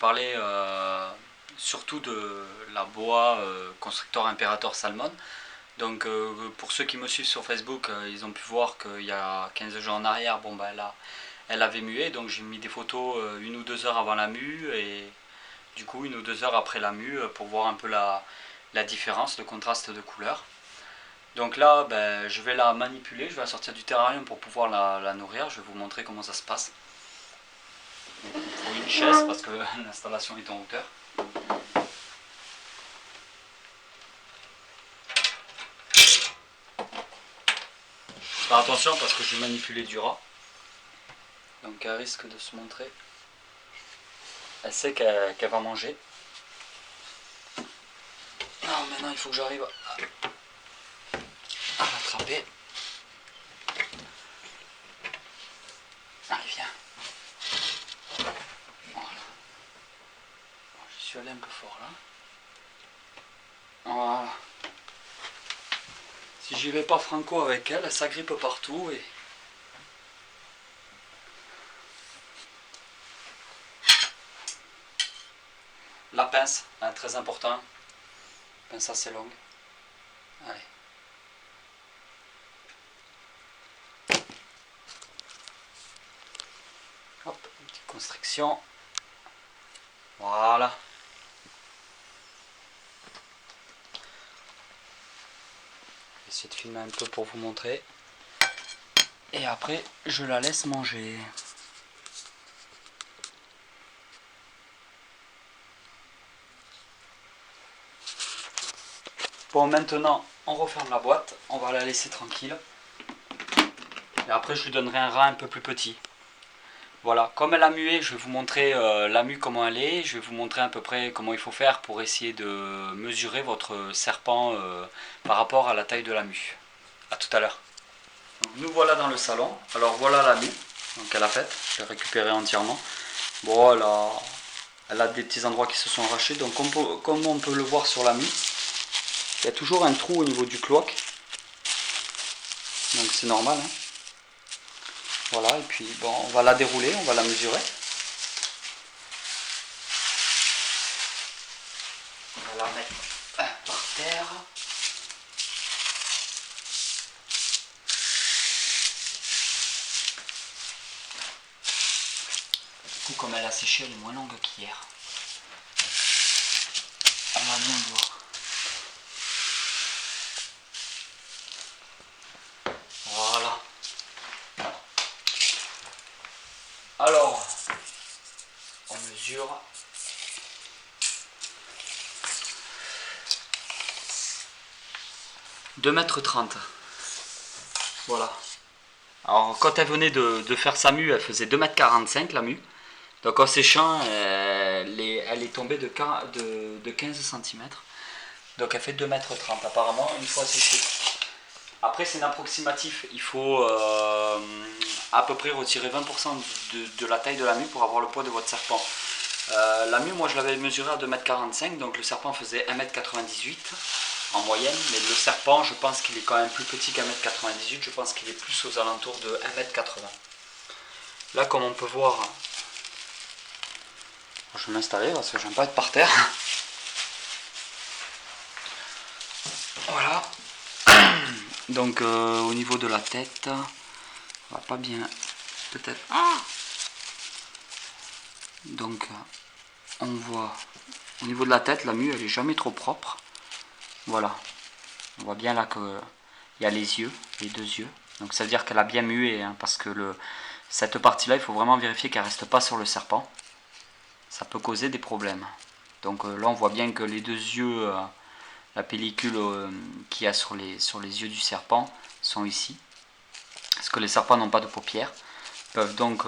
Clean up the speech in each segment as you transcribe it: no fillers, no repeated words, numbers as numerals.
parler surtout de la boa Constrictor Imperator Salmon. Donc pour ceux qui me suivent sur Facebook, ils ont pu voir qu'il y a 15 jours en arrière, bon, bah, elle avait mué, donc j'ai mis des photos 1 ou 2 heures avant la mue et du coup 1 ou 2 heures après la mue pour voir un peu la différence, le contraste de couleur. Donc là, ben, je vais la manipuler, je vais la sortir du terrarium pour pouvoir la nourrir, je vais vous montrer comment ça se passe. Il faut une chaise parce que l'installation est en hauteur. Faire attention parce que je vais manipuler du rat. Donc elle risque de se montrer. Elle sait qu'elle va manger. Non, maintenant il faut que j'arrive à l'attraper. Allez, viens. Voilà. Je suis allé un peu fort là. Voilà. Si j'y vais pas franco avec elle, elle s'agrippe partout et... La pince, hein, très important. Pince assez longue. Allez. Hop, une petite constriction. Voilà. Je vais essayer de filmer un peu pour vous montrer. Et après, je la laisse manger. Bon, maintenant, on referme la boîte. On va la laisser tranquille. Et après, je lui donnerai un rat un peu plus petit. Voilà, comme elle a mué, je vais vous montrer la mue comment elle est. Je vais vous montrer à peu près comment il faut faire pour essayer de mesurer votre serpent par rapport à la taille de la mue. A tout à l'heure. Nous voilà dans le salon. Alors voilà la mue qu'elle a faite. Je l'ai récupérée entièrement. Bon, elle a des petits endroits qui se sont arrachés. Donc comme on peut le voir sur la mue, il y a toujours un trou au niveau du cloaque. Donc c'est normal. Hein. Voilà, et puis bon, on va la dérouler, on va la mesurer. On va la mettre par terre. Du coup, comme elle a séché, elle est moins longue qu'hier. On va bien voir. Voilà. Alors, on mesure. « 2,30 m. Voilà. Alors, quand elle venait de faire sa mue, elle faisait 2,45 m la mue. Donc en séchant, elle est tombée de 15 cm. Donc elle fait 2,30 m apparemment une fois séchée. Après c'est un approximatif, il faut à peu près retirer 20% de la taille de la mue pour avoir le poids de votre serpent. La mue, moi je l'avais mesurée à 2,45 m, donc le serpent faisait 1,98 m en moyenne, mais le serpent je pense qu'il est quand même plus petit qu'1,98 m, je pense qu'il est plus aux alentours de 1,80 m. Là comme on peut voir, je vais m'installer parce que j'aime pas être par terre. Voilà. Donc au niveau de la tête, on va pas bien, peut-être. Donc on voit au niveau de la tête, la mue elle est jamais trop propre. Voilà. On voit bien là qu'il y a les yeux, les deux yeux. Donc ça veut dire qu'elle a bien mué, hein, parce que cette partie là, il faut vraiment vérifier qu'elle reste pas sur le serpent. Ça peut causer des problèmes. Donc là on voit bien que les deux yeux, la pellicule qu'il y a sur les yeux du serpent sont ici. Parce que les serpents n'ont pas de paupières. Ils peuvent donc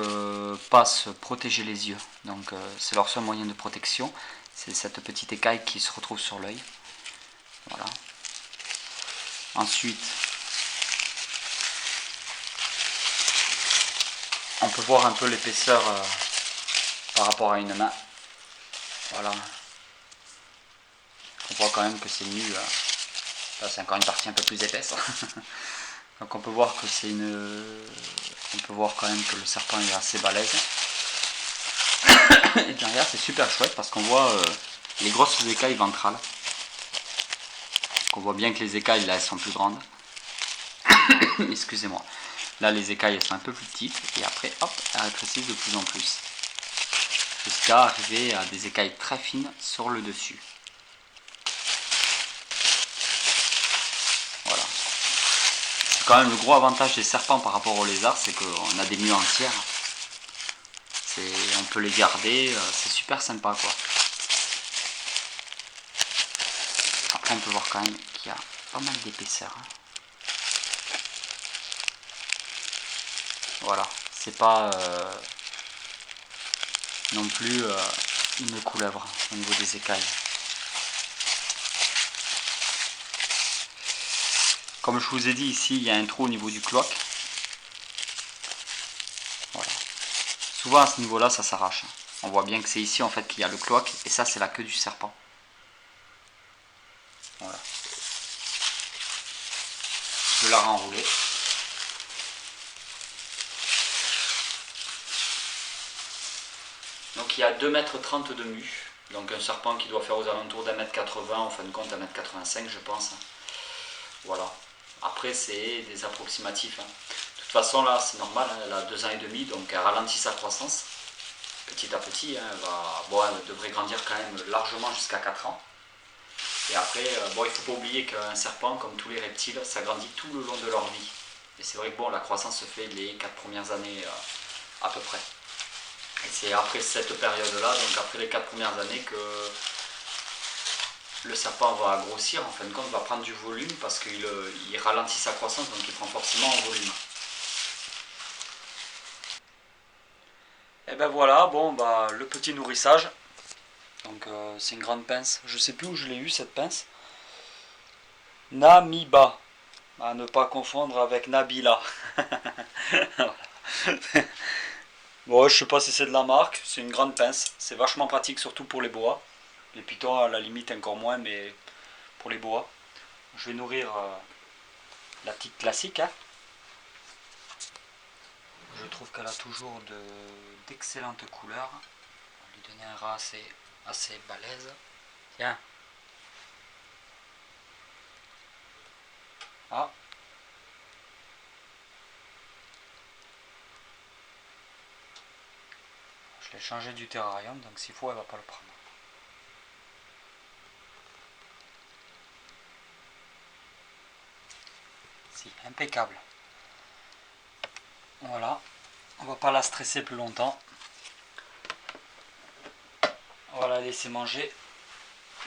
pas se protéger les yeux. Donc c'est leur seul moyen de protection. C'est cette petite écaille qui se retrouve sur l'œil. Voilà. Ensuite, on peut voir un peu l'épaisseur par rapport à une main. Voilà. On voit quand même que c'est nu. C'est encore une partie un peu plus épaisse. Donc on peut voir que c'est on peut voir quand même que le serpent est assez balèze. Et derrière c'est super chouette parce qu'on voit les grosses écailles ventrales. On voit bien que les écailles là elles sont plus grandes. Excusez-moi. Là les écailles elles sont un peu plus petites et après hop elles rétrécissent de plus en plus. Jusqu'à arriver à des écailles très fines sur le dessus. Voilà. C'est quand même le gros avantage des serpents par rapport aux lézards, c'est qu'on a des mues entières. On peut les garder, c'est super sympa quoi. Après on peut voir quand même qu'il y a pas mal d'épaisseur. Voilà, c'est pas non plus une couleuvre au niveau des écailles. Comme je vous ai dit ici, il y a un trou au niveau du cloaque. Voilà. Souvent à ce niveau-là, ça s'arrache. On voit bien que c'est ici en fait qu'il y a le cloaque et ça c'est la queue du serpent. Voilà. Je vais la renrouler. Donc il y a 2,30 m de mue. Donc un serpent qui doit faire aux alentours d'1,80 m, en fin de compte 1,85 m je pense. Voilà. Après c'est des approximatifs. De toute façon là c'est normal, elle a 2 ans et demi, donc elle ralentit sa croissance. Petit à petit, elle devrait grandir quand même largement jusqu'à 4 ans. Et après, il ne faut pas oublier qu'un serpent, comme tous les reptiles, ça grandit tout le long de leur vie. Et c'est vrai que la croissance se fait les 4 premières années à peu près. Et c'est après cette période-là, donc après les 4 premières années, que le serpent va grossir, en fin de compte, va prendre du volume parce qu'il ralentit sa croissance, donc il prend forcément en volume. Et ben voilà, le petit nourrissage. Donc c'est une grande pince. Je sais plus où je l'ai eu cette pince. Namiba. À ne pas confondre avec Nabila. Bon, je sais pas si c'est de la marque. C'est une grande pince. C'est vachement pratique, surtout pour les boas. Les pitons, à la limite, encore moins, mais pour les boas. Je vais nourrir la petite classique. Je trouve qu'elle a toujours d'excellentes couleurs. On va lui donner un rat assez balèze. Tiens. Ah. Je l'ai changé du terrarium, donc s'il faut, elle va pas le prendre. Si, impeccable. Voilà. On va pas la stresser plus longtemps. On va la laisser manger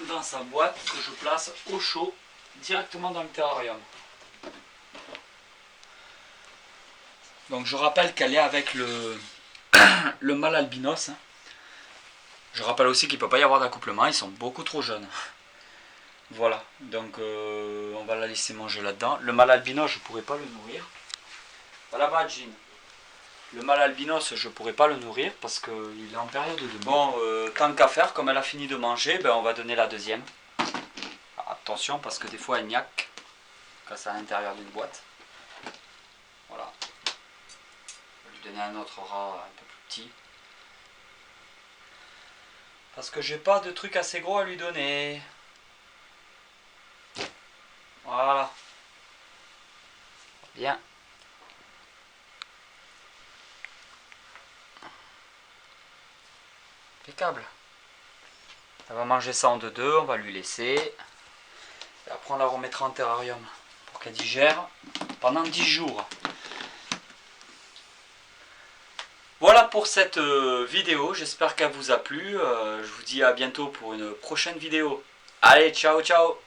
dans sa boîte que je place au chaud directement dans le terrarium. Donc je rappelle qu'elle est avec le mâle albinos. Je rappelle aussi qu'il ne peut pas y avoir d'accouplement, ils sont beaucoup trop jeunes. Voilà, donc on va la laisser manger là-dedans. Le mâle albinos, je ne pourrais pas le nourrir. Voilà, Jean. Le mâle albinos, je ne pourrais pas le nourrir parce qu'il est en période de... Bon, tant qu'à faire, comme elle a fini de manger, on va donner la deuxième. Attention, parce que des fois elle niaque quand c'est à l'intérieur d'une boîte. Voilà. Je vais lui donner un autre rat un peu plus petit. Parce que j'ai pas de truc assez gros à lui donner. Voilà. Bien. Impeccable. Elle va manger ça en deux, on va lui laisser. Et après on la remettra en terrarium pour qu'elle digère pendant 10 jours. Voilà pour cette vidéo, j'espère qu'elle vous a plu. Je vous dis à bientôt pour une prochaine vidéo. Allez, ciao ciao.